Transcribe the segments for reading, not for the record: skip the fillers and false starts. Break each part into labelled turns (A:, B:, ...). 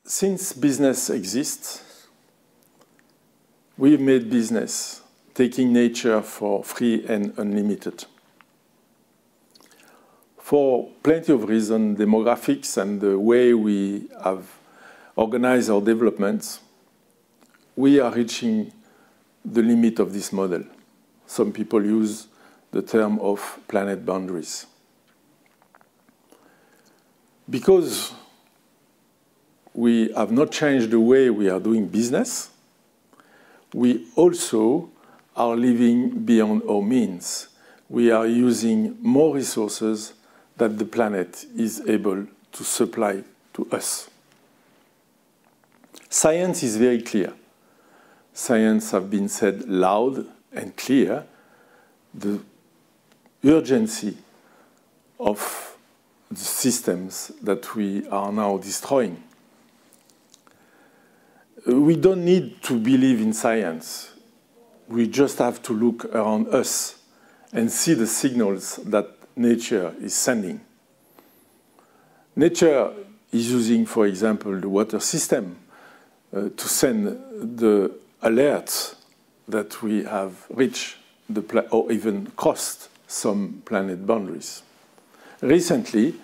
A: since business exists, we've made business, taking nature for free and unlimited. For plenty of reasons, demographics and the way we have organized our developments, we are reaching the limit of this model. Some people use the term of planet boundaries. Because we have not changed the way we are doing business, we also are living beyond our means. We are using more resources that the planet is able to supply to us. Science is very clear. Science has been said loud and clear, the urgency of the systems that we are now destroying. We don't need to believe in science. We just have to look around us and see the signals that nature is sending. Nature is using, for example, the water system to send the alerts that we have reached or even crossed some planet boundaries. Recently,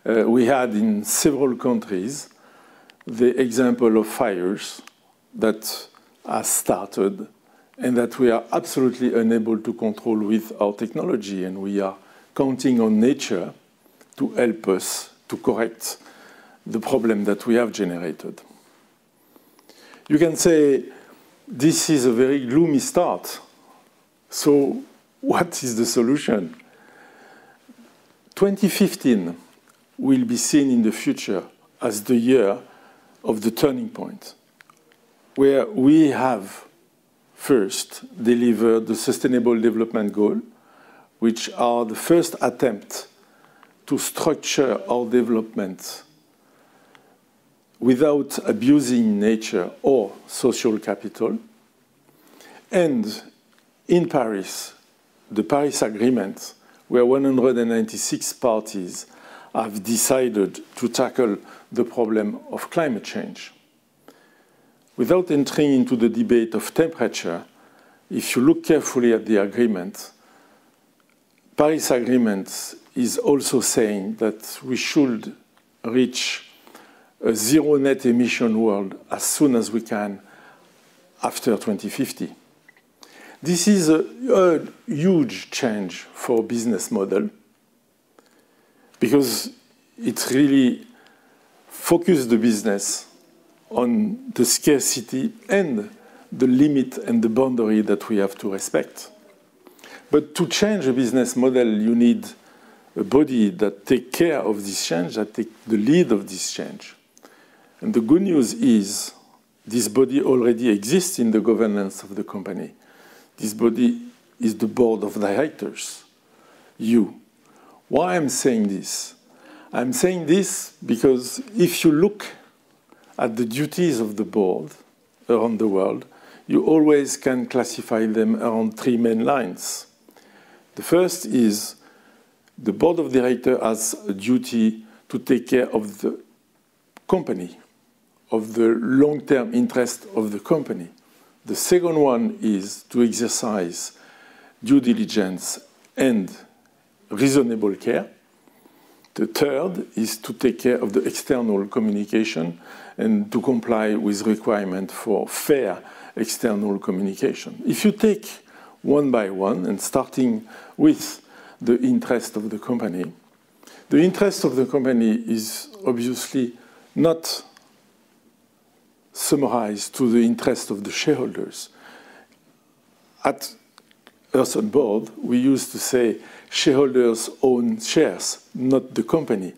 A: we had in several countries the example of fires that are started and that we are absolutely unable to control with our technology, and we are counting on nature to help us to correct the problem that we have generated. You can say this is a very gloomy start. So what is the solution? 2015 will be seen in the future as the year of the turning point, where we have first delivered the Sustainable Development Goal, which are the first attempt to structure our development without abusing nature or social capital. And in Paris, the Paris Agreement, where 196 parties have decided to tackle the problem of climate change. Without entering into the debate of temperature, if you look carefully at the agreement, Paris Agreement is also saying that we should reach a zero net emission world as soon as we can after 2050. This is a huge change for business model because it really focuses the business on the scarcity and the limit and the boundary that we have to respect. But to change a business model, you need a body that takes care of this change, that takes the lead of this change. And the good news is this body already exists in the governance of the company. This body is the board of directors, you. Why I'm saying this? I'm saying this because if you look at the duties of the board around the world, you always can classify them around three main lines. The first is the board of directors has a duty to take care of the company, of the long-term interest of the company. The second one is to exercise due diligence and reasonable care. The third is to take care of the external communication and to comply with requirement for fair external communication. If you take one by one and starting with the interest of the company is obviously not summarized to the interest of the shareholders. At Earthon Board, we used to say shareholders own shares, not the company.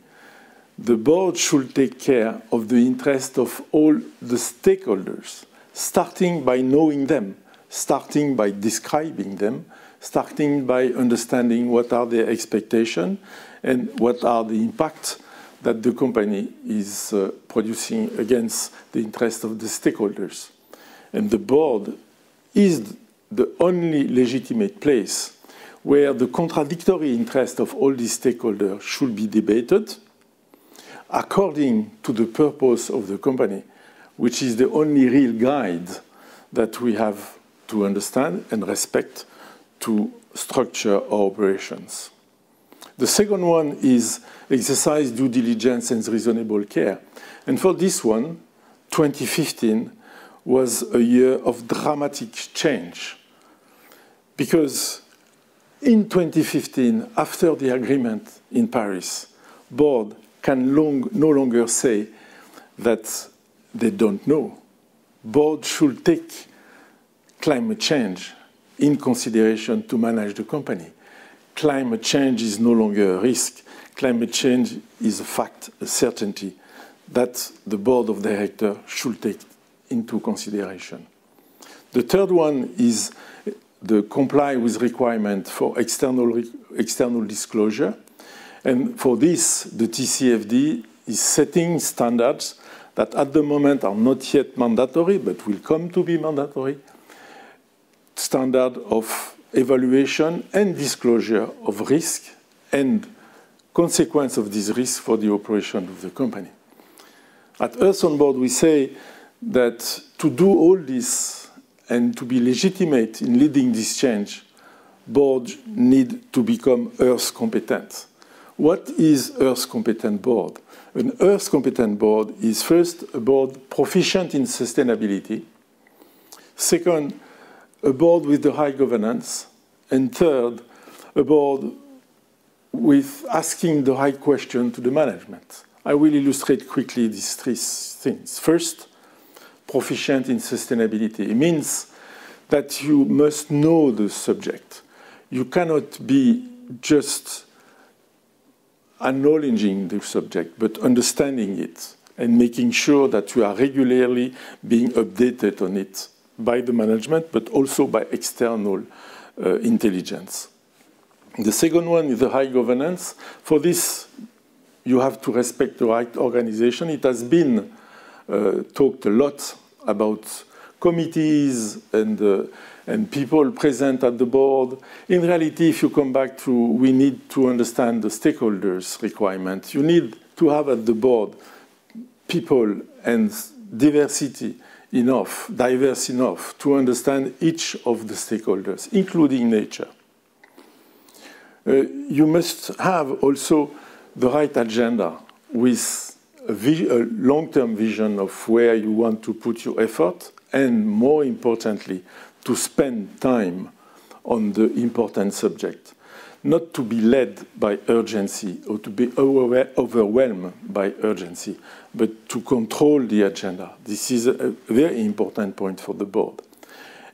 A: The board should take care of the interest of all the stakeholders, starting by knowing them, starting by describing them, starting by understanding what are their expectations and what are the impacts that the company is producing against the interest of the stakeholders. And the board is the only legitimate place where the contradictory interest of all these stakeholders should be debated, according to the purpose of the company, which is the only real guide that we have to understand and respect to structure our operations. The second one is exercise due diligence and reasonable care. And for this one, 2015 was a year of dramatic change. Because in 2015, after the agreement in Paris, board can no longer say that they don't know. Board should take climate change in consideration to manage the company. Climate change is no longer a risk. Climate change is a fact, a certainty that the board of directors should take into consideration. The third one is the comply with requirement for external disclosure. And for this, the TCFD is setting standards that at the moment are not yet mandatory, but will come to be mandatory. Standard of evaluation and disclosure of risk and consequence of this risk for the operation of the company. At Earth on Board, we say that to do all this and to be legitimate in leading this change, boards need to become Earth competent. What is Earth competent board? An Earth competent board is first a board proficient in sustainability, second, a board with the high governance, and third, a board with asking the right question to the management. I will illustrate quickly these three things. First, proficient in sustainability. It means that you must know the subject. You cannot be just acknowledging the subject, but understanding it and making sure that you are regularly being updated on it by the management, but also by external intelligence. The second one is the high governance. For this, you have to respect the right organization. It has been talked a lot about committees and people present at the board. In reality, if you come back to, we need to understand the stakeholders' requirement. You need to have at the board people and diversity enough, diverse enough to understand each of the stakeholders, including nature. You must have also the right agenda with a long-term vision of where you want to put your effort, and more importantly, to spend time on the important subject. Not to be led by urgency or to be overwhelmed by urgency, but to control the agenda. This is a very important point for the board.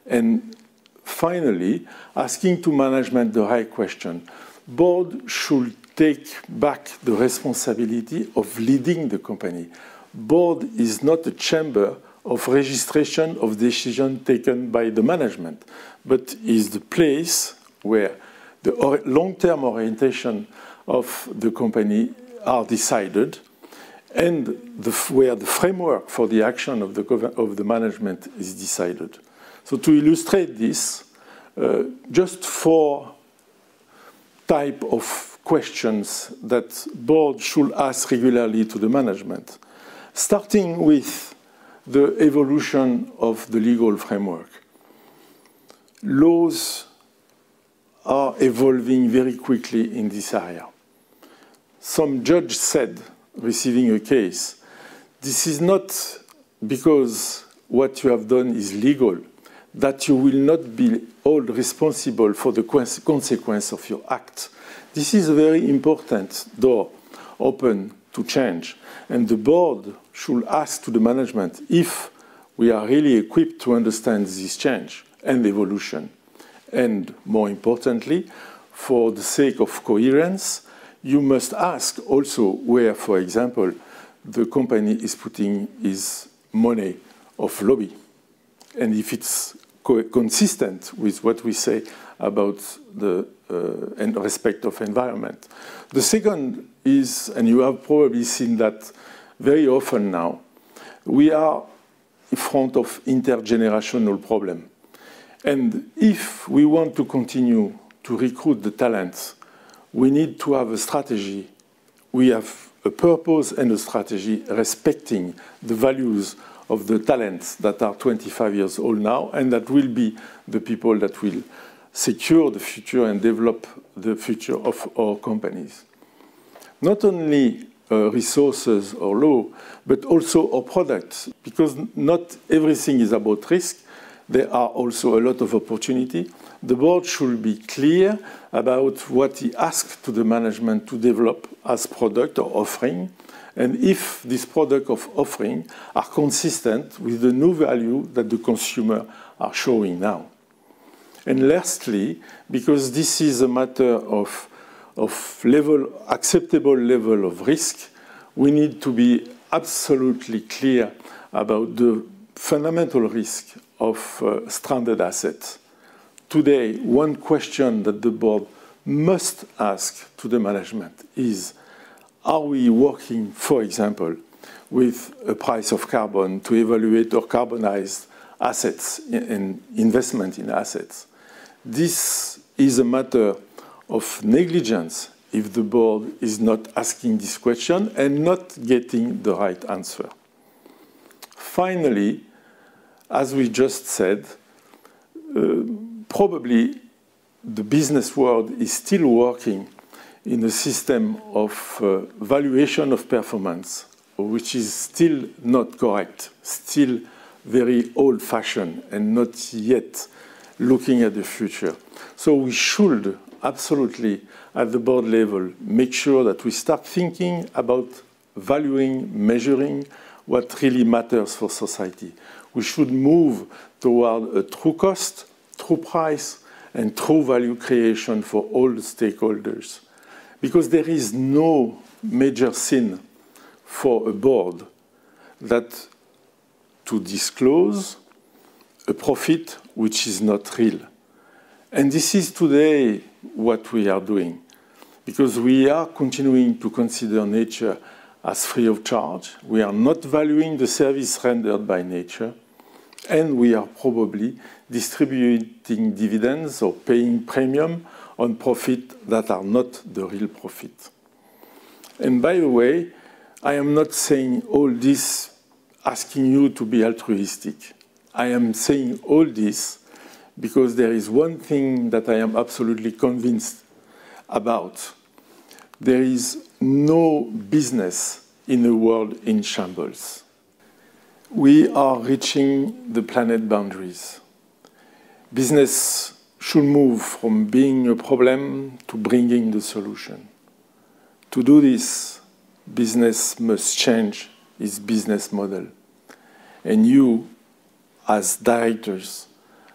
A: And finally, asking to management the right question. Board should take back the responsibility of leading the company. Board is not a chamber of registration of decisions taken by the management, but is the place where the long-term orientation of the company are decided, and where the framework for the action of the management is decided. So to illustrate this, just 4 types of questions that board should ask regularly to the management, starting with the evolution of the legal framework. Laws are evolving very quickly in this area. Some judge said, receiving a case, this is not because what you have done is legal, that you will not be held responsible for the consequence of your act. This is a very important door open to change. And the board should ask to the management if we are really equipped to understand this change and evolution. And more importantly, for the sake of coherence, you must ask also where, for example, the company is putting its money of lobby. And if it's consistent with what we say about the and respect of environment. The second is, and you have probably seen that very often now, we are in front of intergenerational problem. And if we want to continue to recruit the talents, we need to have a strategy. We have a purpose and a strategy respecting the values of the talents that are 25 years old now and that will be the people that will secure the future and develop the future of our companies. Not only resources or law, but also our products, because not everything is about risk. There are also a lot of opportunity. The board should be clear about what he asks to the management to develop as product or offering, and if this product of offering are consistent with the new value that the consumer are showing now. And lastly, because this is a matter of acceptable level of risk, we need to be absolutely clear about the fundamental risk of stranded assets. Today, one question that the board must ask to the management is, are we working, for example, with a price of carbon to evaluate or carbonize assets and investment in assets? This is a matter of negligence if the board is not asking this question and not getting the right answer. Finally, as we just said, probably the business world is still working in a system of valuation of performance, which is still not correct, still very old-fashioned and not yet looking at the future. So we should absolutely, at the board level, make sure that we start thinking about valuing, measuring what really matters for society. We should move toward a true cost, true price, and true value creation for all the stakeholders. Because there is no major sin for a board that to disclose a profit which is not real. And this is today what we are doing, because we are continuing to consider nature as free of charge. We are not valuing the service rendered by nature, and we are probably distributing dividends or paying premium on profit that are not the real profit. And by the way, I am not saying all this asking you to be altruistic. I am saying all this because there is one thing that I am absolutely convinced about. There is no business in a world in shambles. We are reaching the planet boundaries. Business should move from being a problem to bringing the solution. To do this, business must change its business model. And you, as directors,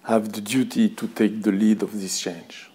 A: have the duty to take the lead of this change.